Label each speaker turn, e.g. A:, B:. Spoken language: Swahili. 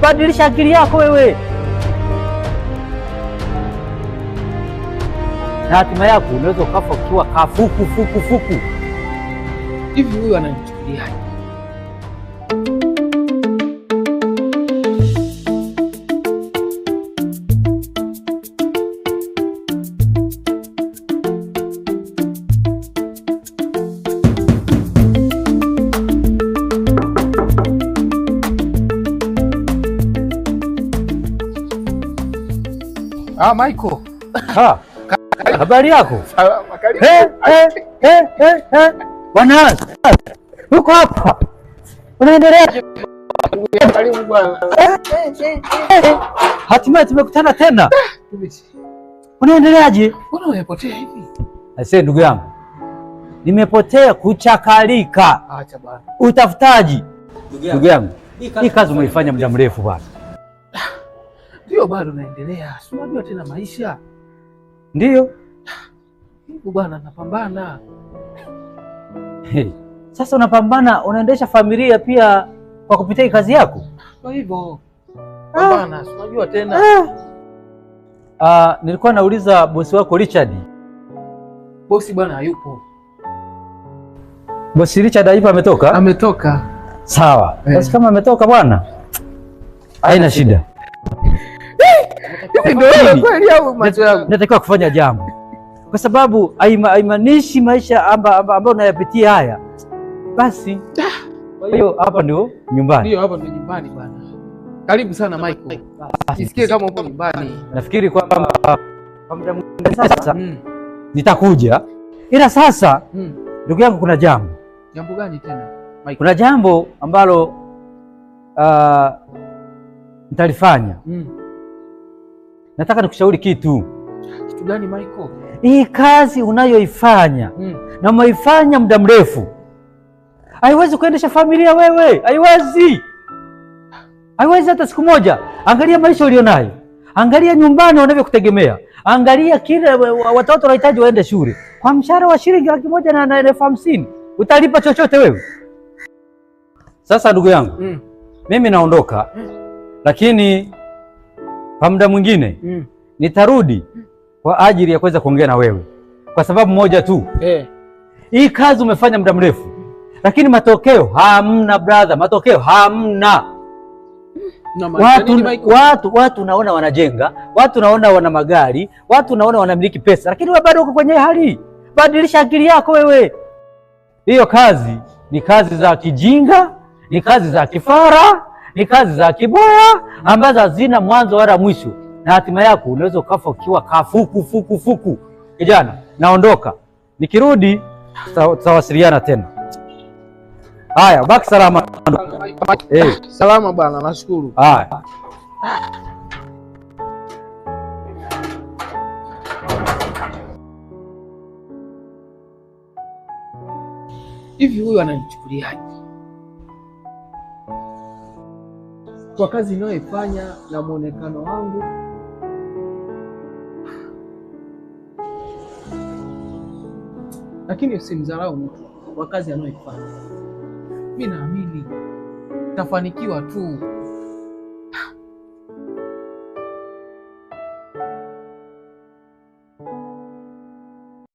A: Badilisha akili yako wewe, na hatima yako unaweza ukafa ukiwa kafuku fuku fuku.
B: Hivi huyu ananichukuliaje? Michael.
A: Habari yako?
B: Salama, karibu.
A: Bwana, uko hapa? Unaendelea?
B: Karibu bwana.
A: Hatimaye tumekutana tena. Unaendeleaje?
B: Mbona umepotea hivi?
A: Aisee, ndugu yangu, nimepotea kuchakalika.
B: Acha bwana.
A: Utafutaji. Ndugu yangu, hii kazi umeifanya muda mrefu bwana.
B: Ndio bado naendelea. Si unajua tena maisha.
A: Ndio.
B: Hivyo bwana, napambana.
A: Hey. Sasa unapambana, unaendesha familia pia kwa kupitia kazi yako?
B: Kwa hivyo napambana, si unajua tena.
A: Nilikuwa nauliza bosi wako Richard.
B: Bosi bwana hayupo.
A: Bosi Richard hayupo, ametoka?
B: Ametoka.
A: Sawa. Basi kama ametoka bwana, haina shida.
B: Ndio kweli au macho yangu?
A: Natakiwa kufanya jambo, kwa sababu haimaanishi maisha ambayo unayapitia haya. Basi kwa hiyo hapa ndio nyumbani.
B: Ndio, hapa ndio nyumbani bwana. Karibu sana Michael. Jisikie kama uko nyumbani.
A: Nafikiri kwamba kwa muda mwingine sasa nitakuja, ila sasa ndugu yangu, kuna jambo.
B: Jambo gani tena Michael?
A: Kuna jambo ambalo nitalifanya. Nataka nikushauri kitu.
B: Kitu gani Michael?
A: Hii kazi unayoifanya na umeifanya muda mrefu, haiwezi kuendesha familia wewe, haiwezi hata siku moja. Angalia maisha ulionayo, angalia nyumbani wanavyokutegemea, angalia kile watoto wanahitaji waende shule. Kwa mshahara wa shilingi 100 na 50,000 utalipa chochote wewe? Sasa ndugu yangu, mimi naondoka, lakini kwa muda mwingine nitarudi kwa ajili ya kuweza kuongea na wewe, kwa sababu moja tu. Hii kazi umefanya muda mrefu, lakini matokeo hamna brother, matokeo hamna. Watu naona wanajenga, watu naona wana magari, watu naona wanamiliki pesa, lakini wewe bado uko kwenye hali. Badilisha akili yako wewe. Hiyo kazi ni kazi za kijinga, ni kazi za kifara, ni kazi za kiboya ambazo hazina mwanzo wala mwisho, na hatima yako unaweza ukafa ukiwa kafuku fuku fuku. Kijana, naondoka, nikirudi tutawasiliana tena. Haya, baki salama.
B: Salama bwana, nashukuru.
A: Haya.
B: Hivi huyu ananichukuliaje kwa kazi ninayoifanya na muonekano wangu? Lakini usimdharau mtu kwa kazi anayoifanya. Mimi naamini tafanikiwa tu.